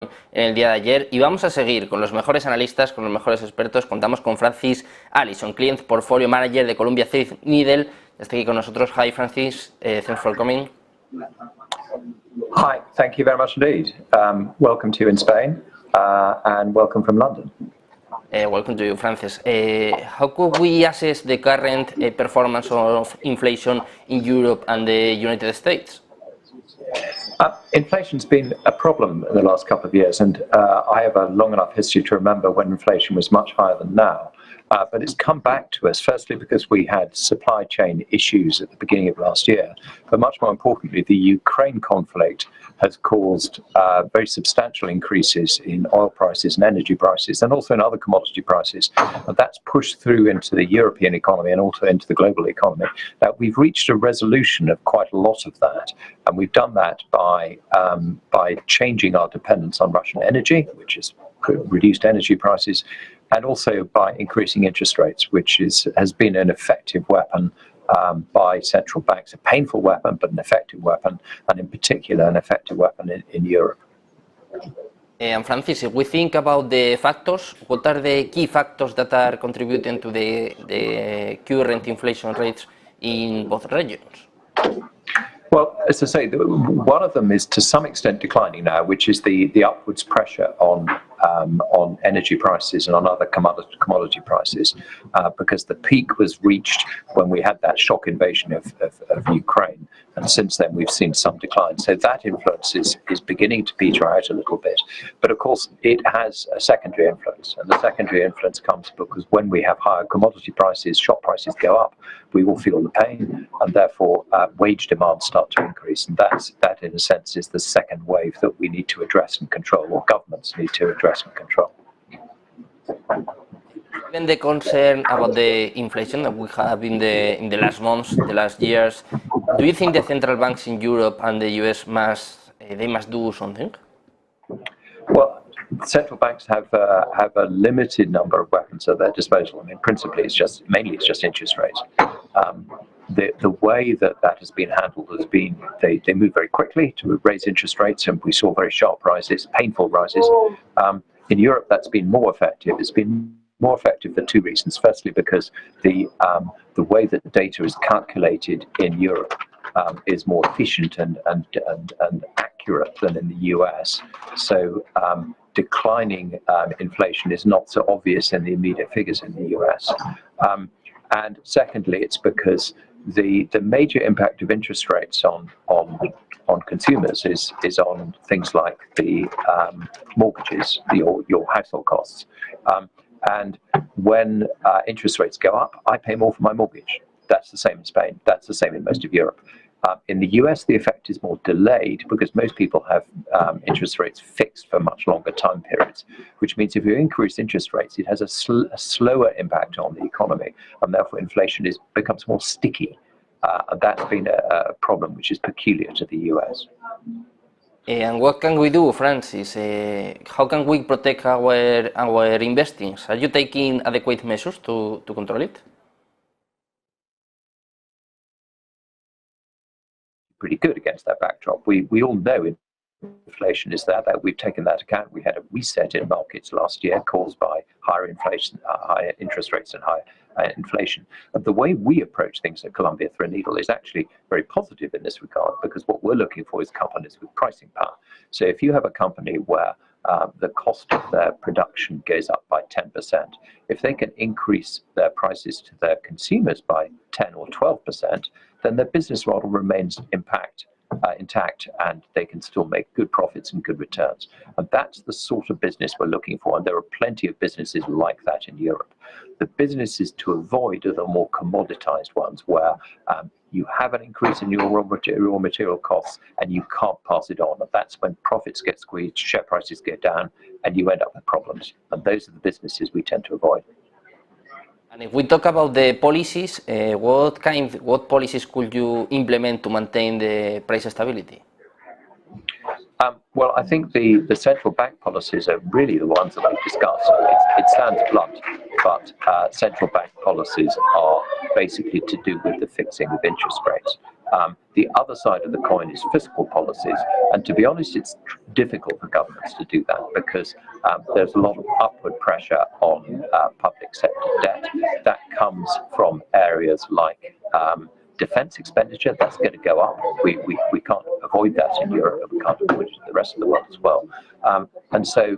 en el día de ayer y vamos a seguir con los mejores analistas, con los mejores expertos. Contamos con Francis Ellison, Client Portfolio Manager de Columbia Threadneedle. Está aquí con nosotros. Hi Francis, thanks for coming. Hi, thank you very much indeed. Welcome to you in Spain and welcome from London. Welcome to you, Francis. How could we assess the current performance of inflation in Europe and the United States? Inflation's been a problem in the last couple of years, and I have a long enough history to remember when inflation was much higher than now. But it's come back to us, firstly because we had supply chain issues at the beginning of last year, but much more importantly, the Ukraine conflict has caused very substantial increases in oil prices and energy prices, and also in other commodity prices. And that's pushed through into the European economy and also into the global economy. Now, we've reached a resolution of quite a lot of that, and we've done that by changing our dependence on Russian energy, which has reduced energy prices, and also by increasing interest rates, which has been an effective weapon by central banks, a painful weapon, but an effective weapon, and in particular an effective weapon in Europe. And Francis, if we think about the factors, what are the key factors that are contributing to the current inflation rates in both regions? Well, as I say, one of them is to some extent declining now, which is the upwards pressure on energy prices and on other commodity prices, because the peak was reached when we had that shock invasion of Ukraine, and since then we've seen some decline. So that influence is beginning to peter out a little bit, but of course it has a secondary influence, and the secondary influence comes because when we have higher commodity prices, shop prices go up, we will feel the pain, and therefore wage demand start to increase, and that in a sense is the second wave that we need to address and control, or governments need to address and control. Given the concern about the inflation that we have in the last months, the last years, do you think the central banks in Europe and the US must do something? Well, central banks have a limited number of weapons at their disposal. I mean, principally, mainly it's just interest rates. The way that has been handled has been they move very quickly to raise interest rates, and we saw very sharp rises, painful rises. In Europe, that's been more effective. It's been more effective for two reasons. Firstly, because the way that data is calculated in Europe is more efficient and accurate than in the US. So declining inflation is not so obvious in the immediate figures in the US. And secondly, it's because the major impact of interest rates on consumers is on things like the mortgages, your household costs. And when interest rates go up, I pay more for my mortgage. That's the same in Spain. That's the same in most of Europe. In the US, the effect is more delayed because most people have interest rates fixed for much longer time periods, which means if you increase interest rates, it has a slower impact on the economy, and therefore inflation becomes more sticky. And that's been a problem which is peculiar to the US. And what can we do, Francis? How can we protect our investings? Are you taking adequate measures to control it? Pretty good against that backdrop. We all know inflation is there, that we've taken that account. We had a reset in markets last year caused by higher inflation, higher interest rates and higher inflation. And the way we approach things at Columbia Threadneedle is actually very positive in this regard, because what we're looking for is companies with pricing power. So if you have a company where the cost of their production goes up by 10%, if they can increase their prices to their consumers by 10 or 12%, then their business model remains intact, and they can still make good profits and good returns. And that's the sort of business we're looking for, and there are plenty of businesses like that in Europe. The businesses to avoid are the more commoditized ones, where you have an increase in your raw material costs and you can't pass it on. And that's when profits get squeezed, share prices go down, and you end up with problems. And those are the businesses we tend to avoid. And if we talk about the policies, what policies could you implement to maintain the price stability? Well, I think the central bank policies are really the ones that we've discussed. It sounds blunt, but central bank policies are basically to do with the fixing of interest rates. The other side of the coin is fiscal policies, and to be honest, it's difficult for governments to do that because there's a lot of upward pressure on public sector debt that comes from areas like defense expenditure. That's going to go up. We can't avoid that in Europe, and we can't avoid it in the rest of the world as well. And so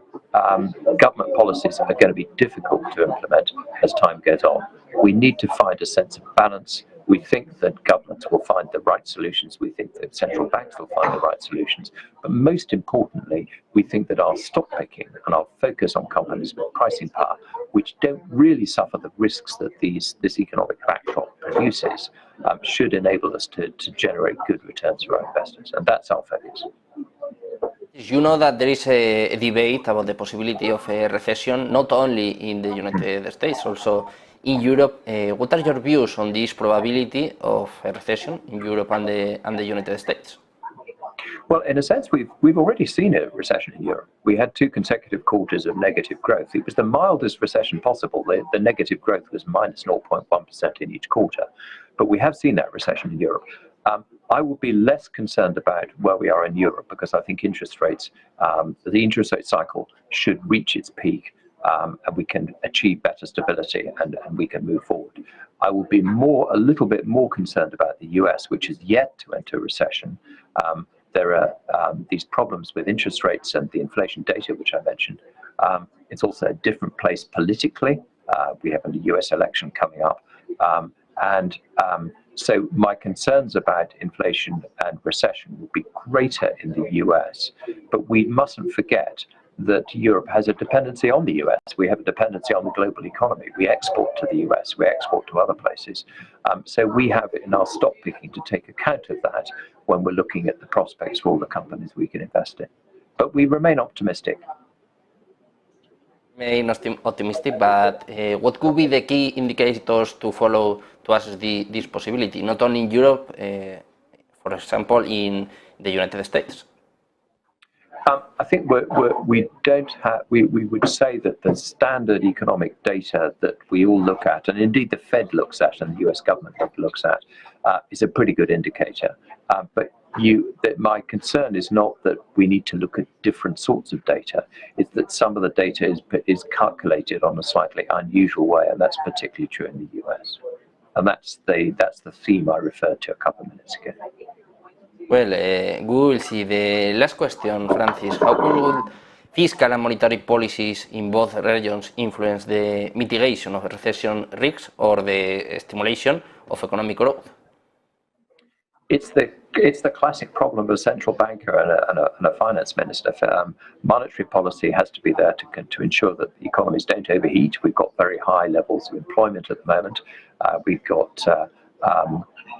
government policies are going to be difficult to implement as time goes on. We need to find a sense of balance. We think that governments will find the right solutions. We think that central banks will find the right solutions. But most importantly, we think that our stock picking and our focus on companies with pricing power, which don't really suffer the risks that this economic backdrop produces, should enable us to generate good returns for our investors. And that's our focus. You know that there is a debate about the possibility of a recession, not only in the United States, also in Europe. What are your views on this probability of a recession in Europe and the United States? Well, in a sense, we've already seen a recession in Europe. We had 2 consecutive quarters of negative growth. It was the mildest recession possible. The negative growth was minus 0.1% in each quarter. But we have seen that recession in Europe. I would be less concerned about where we are in Europe because I think interest rates, the interest rate cycle should reach its peak, and we can achieve better stability and we can move forward. I will be a little bit more concerned about the US, which is yet to enter recession. There are these problems with interest rates and the inflation data, which I mentioned. It's also a different place politically. We have a US election coming up. So my concerns about inflation and recession will be greater in the US, but we mustn't forget that Europe has a dependency on the US. We have a dependency on the global economy. We export to the US, we export to other places. So we have in our stock picking to take account of that when we're looking at the prospects for all the companies we can invest in. But we remain optimistic. Remain optimistic, but what could be the key indicators to follow to assess this possibility, not only in Europe, for example, in the United States? I think we would say that the standard economic data that we all look at, and indeed the Fed looks at and the US government looks at, is a pretty good indicator. But my concern is not that we need to look at different sorts of data. It's that some of the data is calculated on a slightly unusual way, and that's particularly true in the US. And that's the theme I referred to a couple of minutes ago. Well, we will see. The last question, Francis. How could fiscal and monetary policies in both regions influence the mitigation of recession risks or the stimulation of economic growth? It's the classic problem of a central banker and a finance minister. Monetary policy has to be there to ensure that the economies don't overheat. We've got very high levels of employment at the moment. We've got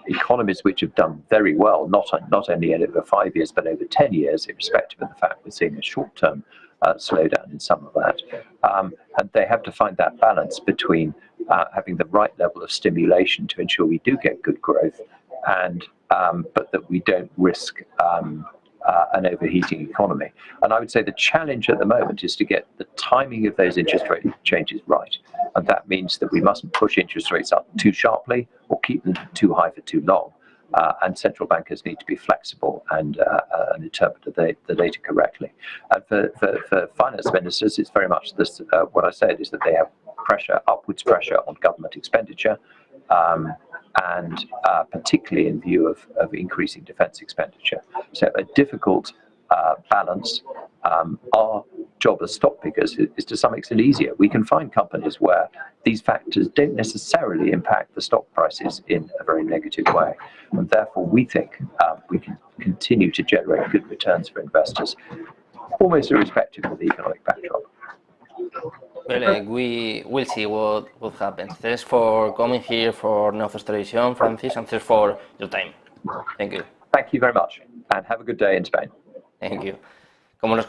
economies which have done very well, not only over 5 years, but over 10 years, irrespective of the fact we're seeing a short-term slowdown in some of that. And they have to find that balance between having the right level of stimulation to ensure we do get good growth, and but that we don't risk an overheating economy. And I would say the challenge at the moment is to get the timing of those interest rate changes right. And that means that we mustn't push interest rates up too sharply or keep them too high for too long. And central bankers need to be flexible and interpret the data correctly. And for finance ministers, it's very much this. What I said is that they have upwards pressure on government expenditure, and particularly in view of increasing defense expenditure. So a difficult balance. Our job as stock pickers is to some extent easier. We can find companies where these factors don't necessarily impact the stock prices in a very negative way. And therefore, we think we can continue to generate good returns for investors, almost irrespective of the economic backdrop. Well, we will see what happens. Thanks for coming here for Negocios Televisión, Francis, and thanks for your time. Thank you. Thank you very much, and have a good day in Spain. Thank you. Como nos